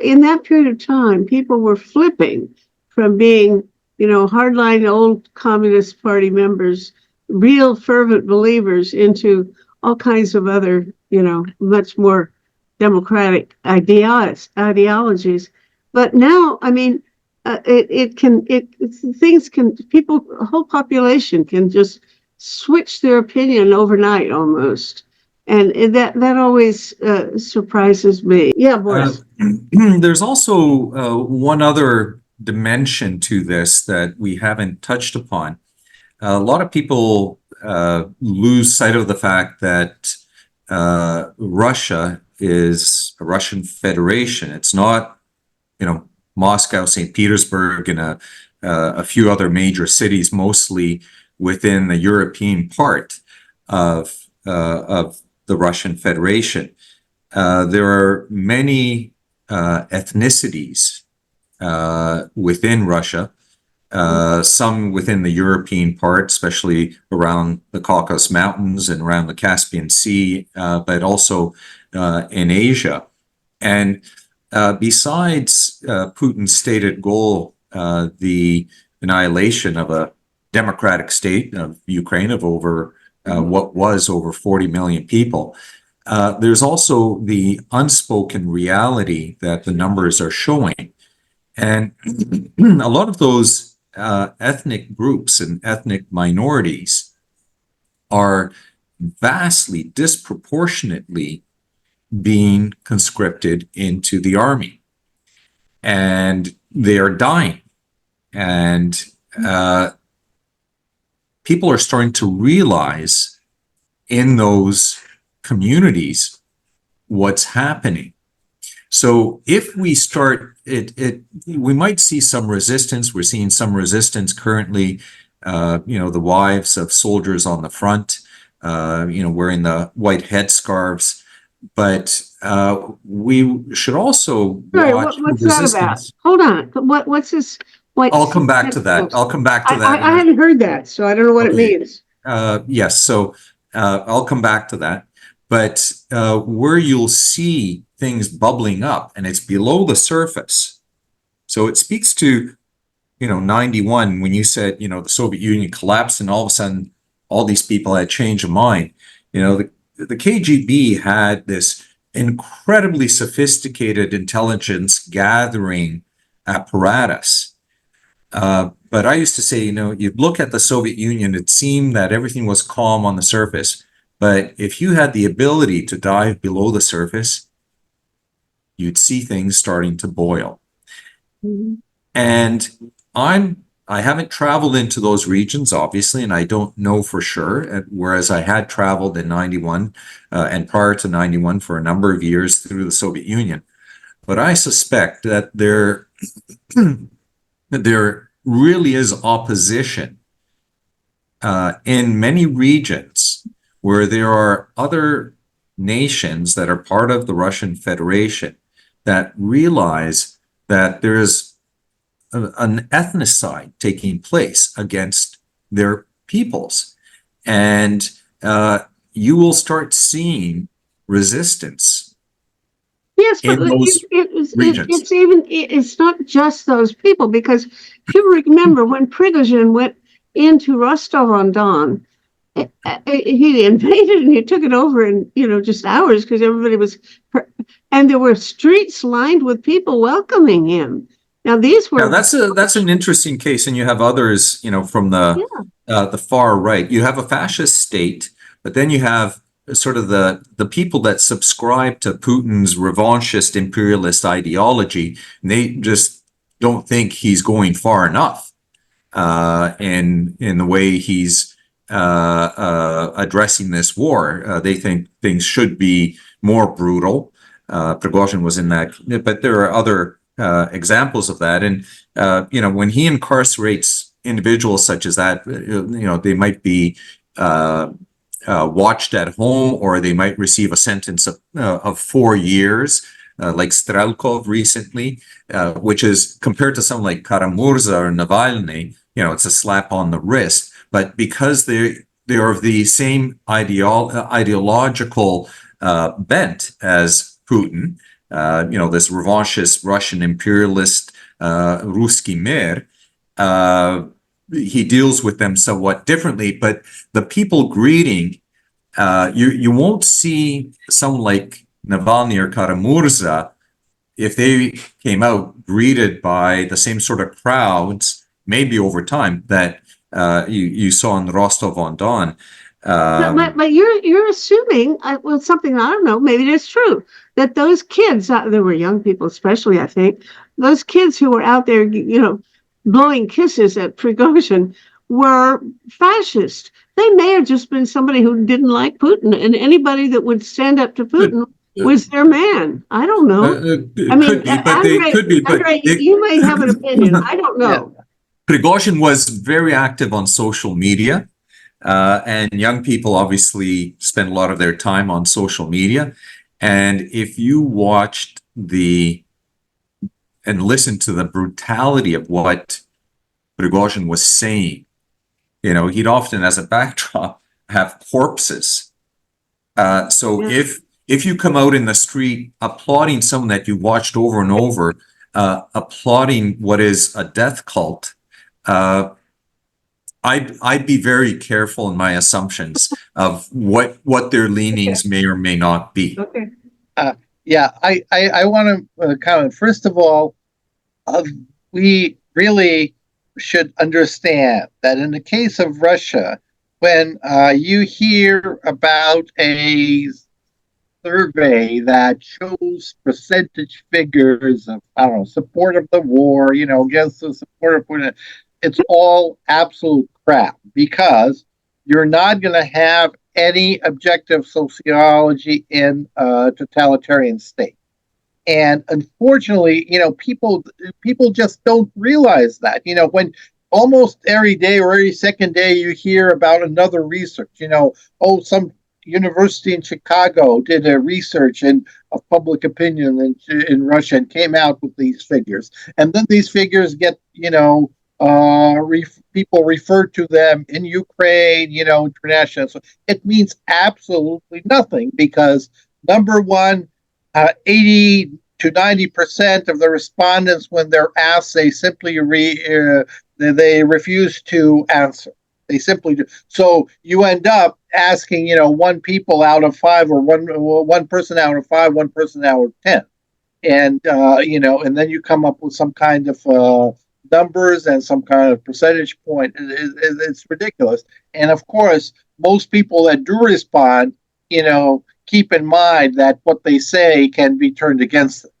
in that period of time, people were flipping from being hardline old Communist Party members, real fervent believers, into all kinds of other, much more democratic ideologies. But now, a whole population can just switch their opinion overnight almost. And that always surprises me. Yeah, Boris. There's also one other dimension to this that we haven't touched upon. A lot of people lose sight of the fact that Russia is a Russian Federation. It's not, Moscow, St. Petersburg, and a few other major cities, mostly within the European part of the Russian Federation. There are many ethnicities within Russia, some within the European part, especially around the Caucasus Mountains and around the Caspian Sea, but also in Asia. And besides Putin's stated goal, the annihilation of a democratic state of Ukraine of over what was over 40 million people, there's also the unspoken reality that the numbers are showing. And a lot of those ethnic groups and ethnic minorities are vastly, disproportionately being conscripted into the army. And they are dying. And people are starting to realize in those communities what's happening. So if we start we might see some resistance. We're seeing some resistance currently the wives of soldiers on the front, wearing the white headscarves. But we should also Sorry, watch what's that about? resistance. Hold on. What's this white? I'll come back to that. I'll come back to that. I hadn't heard that, so I don't know what it Okay. means. Yes, so I'll come back to that. But where you'll see things bubbling up, and it's below the surface. So it speaks to, 91, when you said, the Soviet Union collapsed and all of a sudden all these people had change of mind. The KGB had this incredibly sophisticated intelligence gathering apparatus. But I used to say, you look at the Soviet Union, it seemed that everything was calm on the surface. But if you had the ability to dive below the surface, you'd see things starting to boil. Mm-hmm. And I haven't traveled into those regions, obviously, and I don't know for sure, whereas I had traveled in 91 and prior to 91 for a number of years through the Soviet Union. But I suspect that there really is opposition in many regions where there are other nations that are part of the Russian Federation that realize that there is an ethnocide taking place against their peoples. And you will start seeing resistance. Yes, but in those regions. it's not just those people, because if you remember when Prigozhin went into Rostov-on-Don, he invaded and he took it over in just hours, because everybody was, and there were streets lined with people welcoming him. Now these were that's an interesting case, and you have others from the far right. You have a fascist state, but then you have sort of the people that subscribe to Putin's revanchist imperialist ideology, and they just don't think he's going far enough in the way he's addressing this war. They think things should be more brutal. Prigozhin was in that, but there are other examples of that. And when he incarcerates individuals such as that, they might be watched at home, or they might receive a sentence of 4 years, like Strelkov recently, which is, compared to someone like Kara-Murza or Navalny, it's a slap on the wrist. But because they are of the same ideological bent as Putin, this revanchist Russian imperialist Ruski Mir, he deals with them somewhat differently. But the people greeting, you won't see someone like Navalny or Kara-Murza, if they came out, greeted by the same sort of crowds, maybe over time, that you saw in Rostov-on-Don. But you're assuming something, I don't know, maybe it's true, that those kids, there were young people especially, I think, those kids who were out there, blowing kisses at Prigozhin were fascist. They may have just been somebody who didn't like Putin, and anybody that would stand up to Putin was their man. I don't know. Could be, Andrei, you may have an opinion. I don't know. Prigozhin was very active on social media. And young people obviously spend a lot of their time on social media. And if you watched and listened to the brutality of what Prigozhin was saying, he'd often, as a backdrop, have corpses. If you come out in the street applauding someone that you watched over and over, applauding what is a death cult, I'd be very careful in my assumptions of what their leanings may or may not be. Okay. I want to comment. First of all, we really should understand that in the case of Russia, when you hear about a survey that shows percentage figures of, support of the war, against the support of Putin, it's all absolute crap, because you're not going to have any objective sociology in a totalitarian state. And unfortunately, people just don't realize that. When almost every day or every second day you hear about another research. Some university in Chicago did a research of public opinion in Russia and came out with these figures. And then these figures get, people refer to them in Ukraine, international. So it means absolutely nothing because, number one, 80 to 90% of the respondents, when they're asked, they simply they refuse to answer. They simply do. So you end up asking, one people out of five, or one person out of five, one person out of 10, and and then you come up with some kind of numbers and some kind of percentage point. It's ridiculous. And of course, most people that do respond, keep in mind that what they say can be turned against them.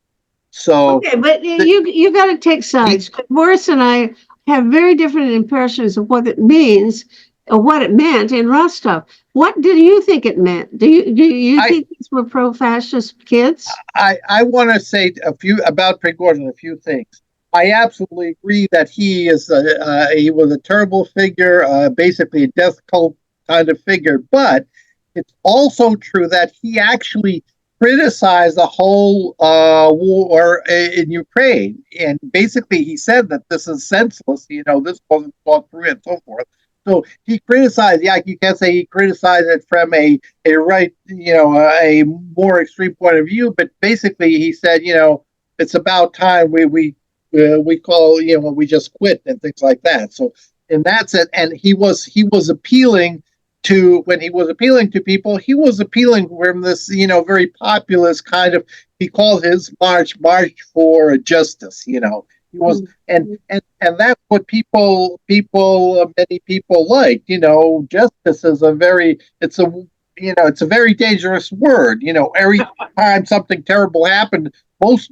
So okay, but you got to take sides. Boris and I have very different impressions of what it means or what it meant in Rostov. What do you think it meant? Do you think these were pro-fascist kids? I want to say about Prigozhin, a few things. I absolutely agree that he was a terrible figure, basically a death cult kind of figure. But it's also true that he actually criticized the whole war in Ukraine, and basically he said that this is senseless. This wasn't thought through and so forth. So he criticized. Yeah, you can't say he criticized it from a right, a more extreme point of view. But basically, he said, it's about time we call, we just quit and things like that. So in that sense, and he was appealing to, when he was appealing to people, he was appealing from this, very populist kind of, he called his march for justice, he was, and that's what many people like, justice is it's a very dangerous word, every time something terrible happened, most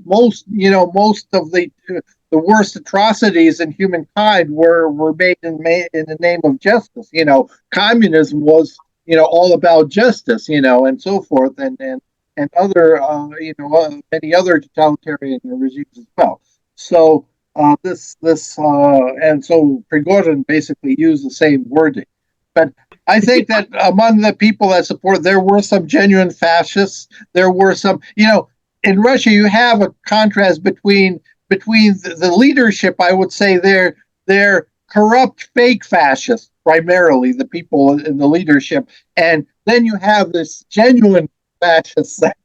of the worst atrocities in humankind were made in the name of justice. Communism was, all about justice, and so forth, and other, many other totalitarian regimes as well. So and so Prigozhin basically used the same wording. But I think that among the people that support, there were some genuine fascists. There were some, in Russia, you have a contrast between the leadership. I would say they're corrupt, fake fascists, primarily the people in the leadership, and then you have this genuine fascists that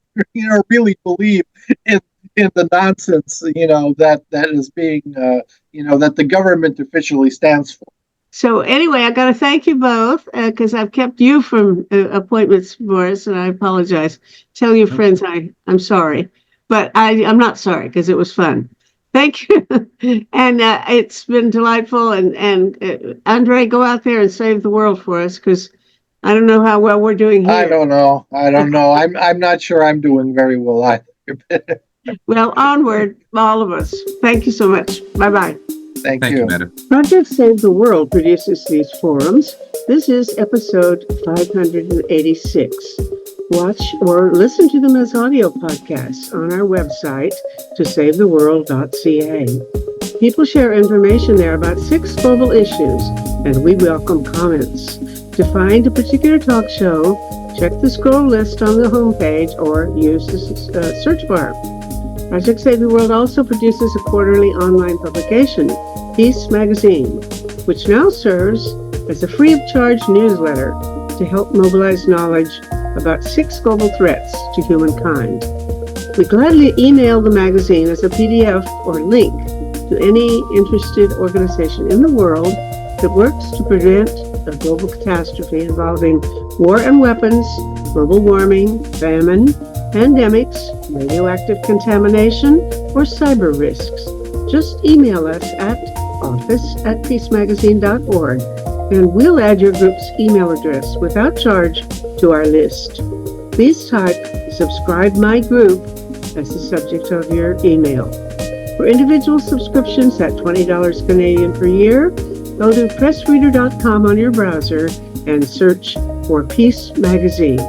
really believe in the nonsense that is being that the government officially stands for. So anyway, I got to thank you both because I've kept you from appointments, Boris, and I apologize. Tell your friends I'm sorry, but I'm not sorry because it was fun. Thank you, and it's been delightful. And Andre, go out there and save the world for us because I don't know how well we're doing here. I don't know. I'm not sure I'm doing very well either. Well, onward, all of us. Thank you so much. Bye-bye. Thank you, Madam. Project Save the World produces these forums. This is episode 586. Watch or listen to them as audio podcasts on our website, tosavetheworld.ca. People share information there about 6 global issues, and we welcome comments. To find a particular talk show, check the scroll list on the homepage or use the search bar. Project Save the World also produces a quarterly online publication, Peace Magazine, which now serves as a free-of-charge newsletter to help mobilize knowledge about 6 global threats to humankind. We gladly email the magazine as a PDF or link to any interested organization in the world that works to prevent a global catastrophe involving war and weapons, global warming, famine, pandemics, radioactive contamination, or cyber risks. Just email us at office@peacemagazine.org and we'll add your group's email address without charge to our list. Please type "Subscribe My Group" as the subject of your email. For individual subscriptions at $20 Canadian per year, go to pressreader.com on your browser and search for Peace Magazine.